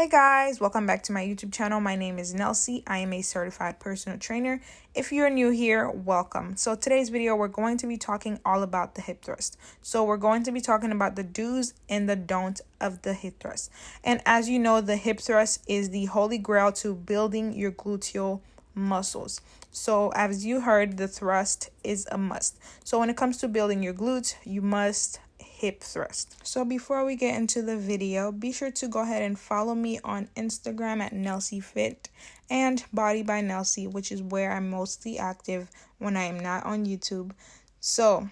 Hey guys, welcome back to my YouTube channel. My name is Nelsie. I am a certified personal trainer. If you're new here, welcome. So today's video, we're going to be talking all about the hip thrust. So we're going to be talking about the do's and the don'ts of the hip thrust. And as you know, the hip thrust is the holy grail to building your gluteal muscles. So as you heard, the thrust is a must. So when it comes to building your glutes, you must hip thrust. So before we get into the video, be sure to go ahead and follow me on Instagram at NelsieFit and Body by Nelsie, which is where I'm mostly active when I am not on YouTube. So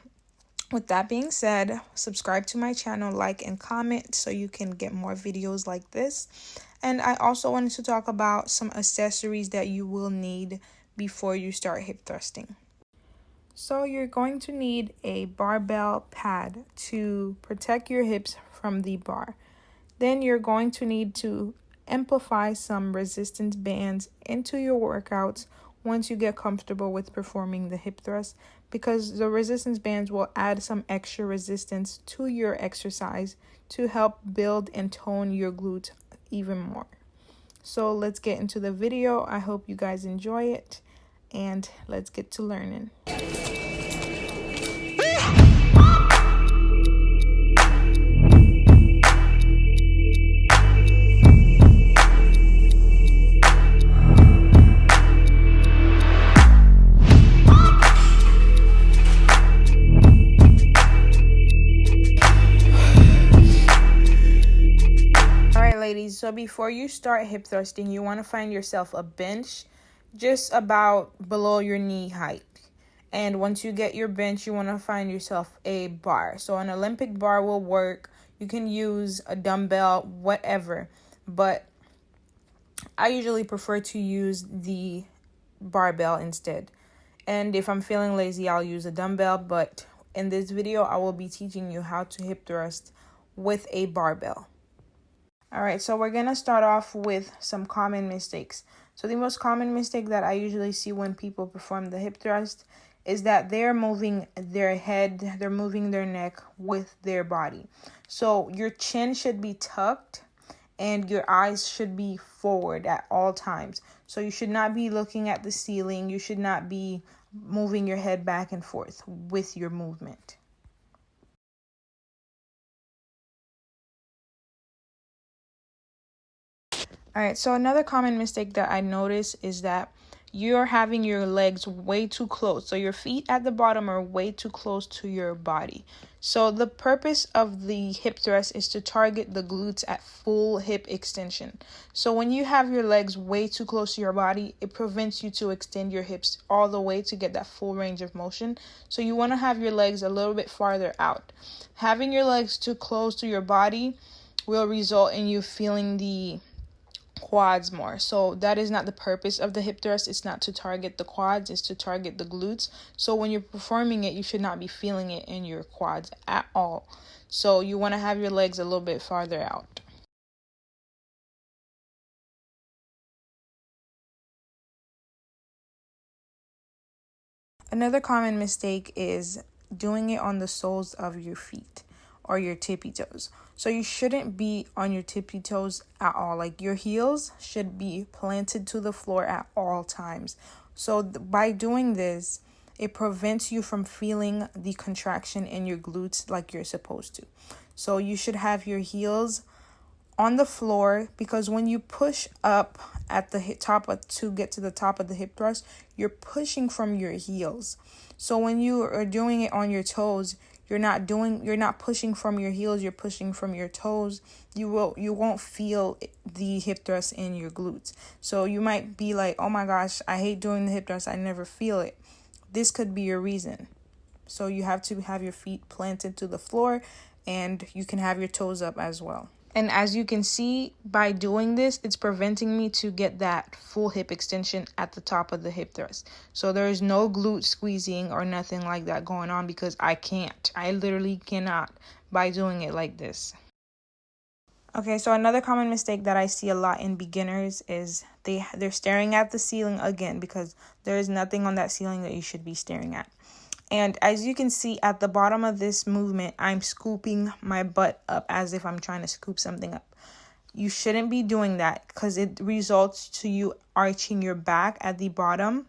with that being said, subscribe to my channel, like and comment so you can get more videos like this. And I also wanted to talk about some accessories that you will need before you start hip thrusting. So you're going to need a barbell pad to protect your hips from the bar. Then you're going to need to amplify some resistance bands into your workouts once you get comfortable with performing the hip thrust, because the resistance bands will add some extra resistance to your exercise to help build and tone your glutes even more. So let's get into the video. I hope you guys enjoy it, and let's get to learning. Ladies, so before you start hip thrusting, you want to find yourself a bench just about below your knee height. And once you get your bench, you want to find yourself a bar. So an Olympic bar will work. You can use a dumbbell, whatever. But I usually prefer to use the barbell instead. And if I'm feeling lazy, I'll use a dumbbell. But in this video, I will be teaching you how to hip thrust with a barbell. All right, so we're going to start off with some common mistakes. So the most common mistake that I usually see when people perform the hip thrust is that they're moving their head, they're moving their neck with their body. So your chin should be tucked and your eyes should be forward at all times. So you should not be looking at the ceiling. You should not be moving your head back and forth with your movement. All right, so another common mistake that I notice is that you're having your legs way too close. So your feet at the bottom are way too close to your body. So the purpose of the hip thrust is to target the glutes at full hip extension. So when you have your legs way too close to your body, it prevents you to extend your hips all the way to get that full range of motion. So you want to have your legs a little bit farther out. Having your legs too close to your body will result in you feeling the quads more. So that is not the purpose of the hip thrust. It's not to target the quads, it's to target the glutes. So when you're performing it, you should not be feeling it in your quads at all. So you want to have your legs a little bit farther out. Another common mistake is doing it on the soles of your feet or your tippy toes. So you shouldn't be on your tippy toes at all. Like your heels should be planted to the floor at all times. So by doing this, it prevents you from feeling the contraction in your glutes like you're supposed to. So you should have your heels on the floor, because when you push up at the to get to the top of the hip thrust, you're pushing from your heels. So when you are doing it on your toes, you're not pushing from your heels, you're pushing from your toes. You won't feel the hip thrust in your glutes. So you might be like, oh my gosh, I hate doing the hip thrust, I never feel it. This could be your reason. So you have to have your feet planted to the floor, and you can have your toes up as well. And as you can see, by doing this, it's preventing me to get that full hip extension at the top of the hip thrust. So there is no glute squeezing or nothing like that going on, because I can't. I literally cannot by doing it like this. Okay, so another common mistake that I see a lot in beginners is they're staring at the ceiling again, because there is nothing on that ceiling that you should be staring at. And as you can see at the bottom of this movement, I'm scooping my butt up as if I'm trying to scoop something up. You shouldn't be doing that because it results to you arching your back at the bottom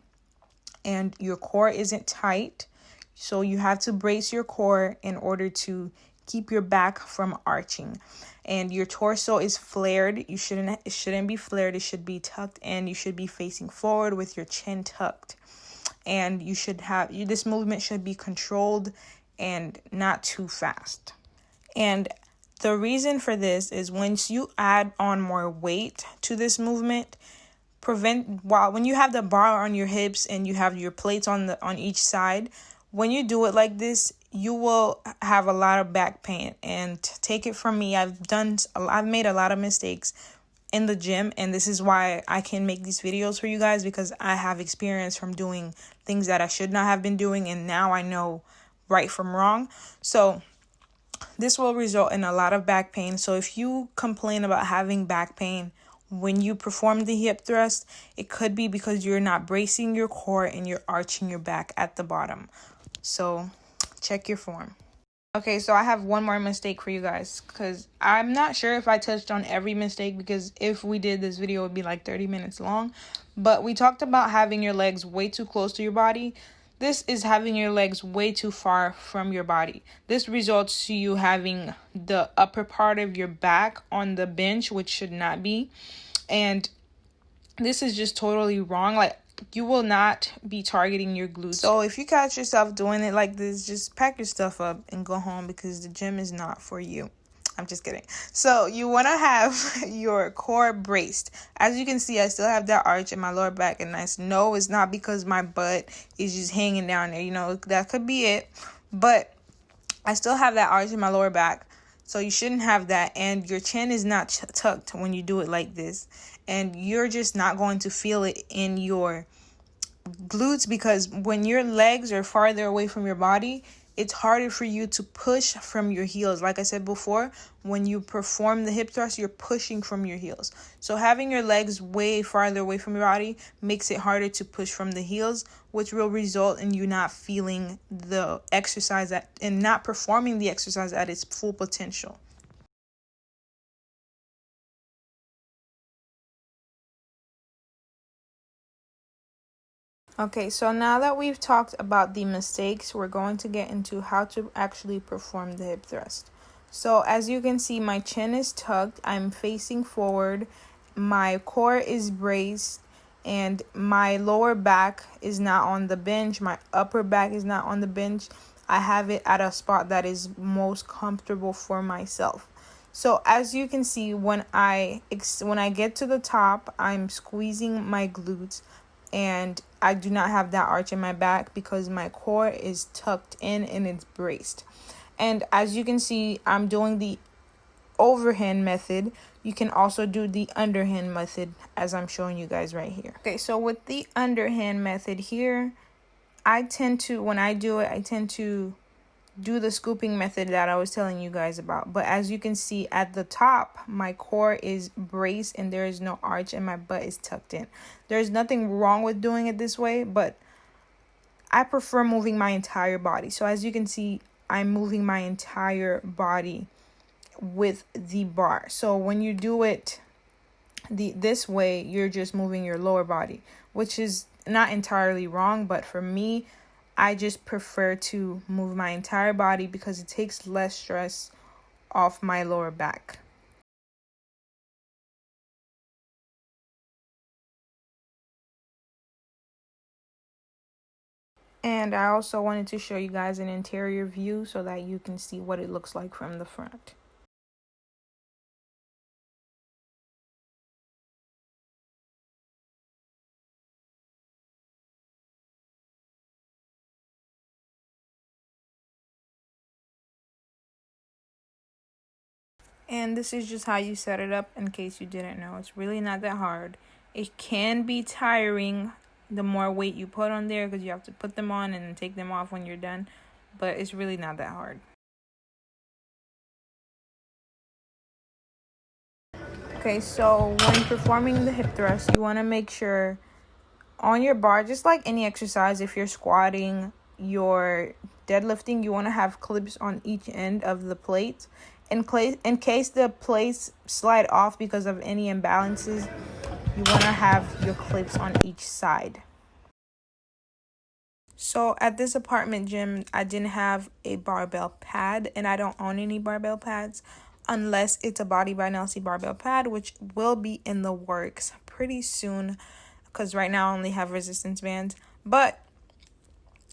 and your core isn't tight. So you have to brace your core in order to keep your back from arching. And your torso is flared. It shouldn't be flared. It should be tucked in. You should be facing forward with your chin tucked. And you should have this movement should be controlled and not too fast. And the reason for this is once you add on more weight to this movement, when you have the bar on your hips and you have your plates on each side, when you do it like this, you will have a lot of back pain. And take it from me, I've made a lot of mistakes in the gym, and this is why I can make these videos for you guys, because I have experience from doing things that I should not have been doing, and now I know right from wrong. So this will result in a lot of back pain. So if you complain about having back pain when you perform the hip thrust, it could be because you're not bracing your core and you're arching your back at the bottom. So check your form. Okay, so I have one more mistake for you guys, because I'm not sure if I touched on every mistake, because if we did, this video would be like 30 minutes long. But we talked about having your legs way too close to your body. This is having your legs way too far from your body. This results to you having the upper part of your back on the bench, which should not be. And this is just totally wrong. Like, you will not be targeting your glutes. So if you catch yourself doing it like this, just pack your stuff up and go home, because the gym is not for you. I'm just kidding. So you want to have your core braced. As you can see, I still have that arch in my lower back, and I know it's not because my butt is just hanging down there. You know, that could be it. But I still have that arch in my lower back. So you shouldn't have that. And your chin is not tucked when you do it like this. And you're just not going to feel it in your glutes, because when your legs are farther away from your body, it's harder for you to push from your heels. Like I said before, when you perform the hip thrust, you're pushing from your heels. So having your legs way farther away from your body makes it harder to push from the heels, which will result in you not feeling the exercise and not performing the exercise at its full potential. Okay, so now that we've talked about the mistakes, we're going to get into how to actually perform the hip thrust. So as you can see, my chin is tucked, I'm facing forward, my core is braced, and my lower back is not on the bench, my upper back is not on the bench. I have it at a spot that is most comfortable for myself. So as you can see, when I get to the top, I'm squeezing my glutes, and I do not have that arch in my back because my core is tucked in and it's braced. And as you can see, I'm doing the overhand method. You can also do the underhand method, as I'm showing you guys right here. Okay, so with the underhand method here, when I do it, I tend to do the scooping method that I was telling you guys about. But as you can see at the top, my core is braced and there is no arch and my butt is tucked in. There's nothing wrong with doing it this way, but I prefer moving my entire body. So as you can see, I'm moving my entire body with the bar. So when you do it this way, you're just moving your lower body, which is not entirely wrong, but for me, I just prefer to move my entire body because it takes less stress off my lower back. And I also wanted to show you guys an interior view so that you can see what it looks like from the front. And this is just how you set it up, in case you didn't know. It's really not that hard. It can be tiring the more weight you put on there, because you have to put them on and take them off when you're done. But it's really not that hard. Okay, so when performing the hip thrust, you want to make sure on your bar, just like any exercise, if you're squatting, you're deadlifting, you want to have clips on each end of the plate. In case the plates slide off because of any imbalances, you want to have your clips on each side. So at this apartment gym, I didn't have a barbell pad, and I don't own any barbell pads unless it's a Body by Nelsie barbell pad, which will be in the works pretty soon because right now I only have resistance bands. But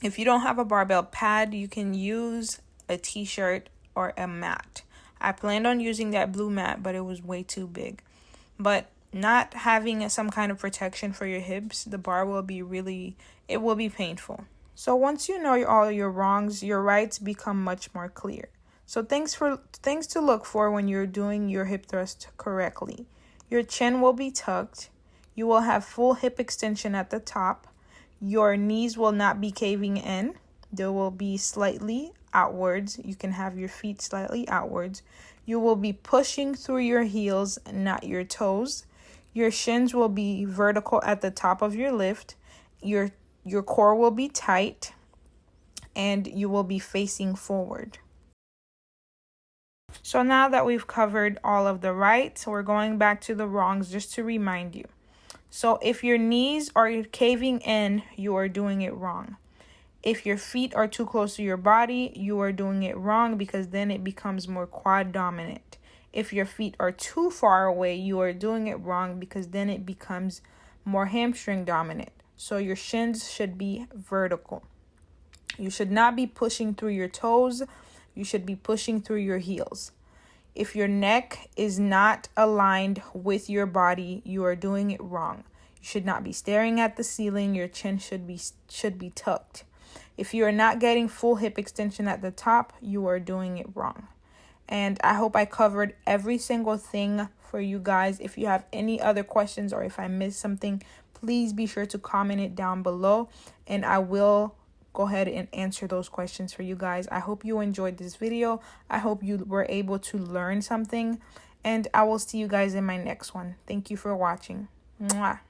if you don't have a barbell pad, you can use a t-shirt or a mat. I planned on using that blue mat, but it was way too big. But not having some kind of protection for your hips, the bar will be it will be painful. So once you know all your wrongs, your rights become much more clear. So things to look for when you're doing your hip thrust correctly. Your chin will be tucked. You will have full hip extension at the top. Your knees will not be caving in. They will be slightly outwards. You can have your feet slightly outwards. You will be pushing through your heels, not your toes. Your shins will be vertical at the top of your lift. Your core will be tight, and you will be facing forward. So now that we've covered all of the rights, we're going back to the wrongs just to remind you. So if your knees are caving in, you are doing it wrong. If your feet are too close to your body, you are doing it wrong because then it becomes more quad dominant. If your feet are too far away, you are doing it wrong because then it becomes more hamstring dominant. So your shins should be vertical. You should not be pushing through your toes. You should be pushing through your heels. If your neck is not aligned with your body, you are doing it wrong. You should not be staring at the ceiling. Your chin should be tucked. If you are not getting full hip extension at the top, you are doing it wrong. And I hope I covered every single thing for you guys. If you have any other questions or if I missed something, please be sure to comment it down below and I will go ahead and answer those questions for you guys. I hope you enjoyed this video. I hope you were able to learn something, and I will see you guys in my next one. Thank you for watching. Mwah.